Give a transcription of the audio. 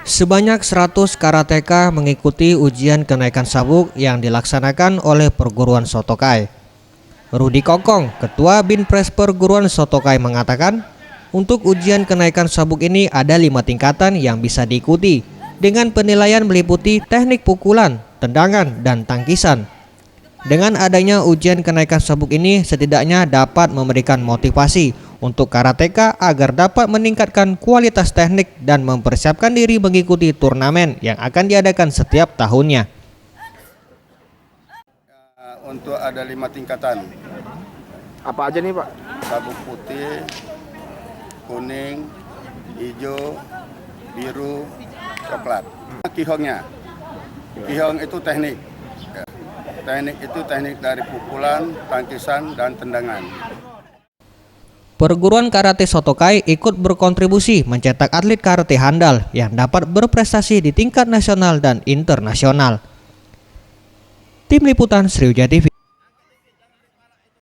Sebanyak 100 karateka mengikuti ujian kenaikan sabuk yang dilaksanakan oleh perguruan Sotokai. Rudi Kokong, Ketua Binpres Perguruan Sotokai mengatakan, untuk ujian kenaikan sabuk ini ada 5 tingkatan yang bisa diikuti dengan penilaian meliputi teknik pukulan, tendangan, dan tangkisan. Dengan adanya ujian kenaikan sabuk ini setidaknya dapat memberikan motivasi untuk karateka agar dapat meningkatkan kualitas teknik dan mempersiapkan diri mengikuti turnamen yang akan diadakan setiap tahunnya. Untuk ada 5 tingkatan. Apa aja nih Pak? Sabuk putih, kuning, hijau, biru, coklat. Kihongnya, kihong itu teknik. Teknik itu teknik dari pukulan, tangkisan, dan tendangan. Perguruan Karate Sotokai ikut berkontribusi mencetak atlet karate handal yang dapat berprestasi di tingkat nasional dan internasional. Tim Liputan Sriwijaya TV.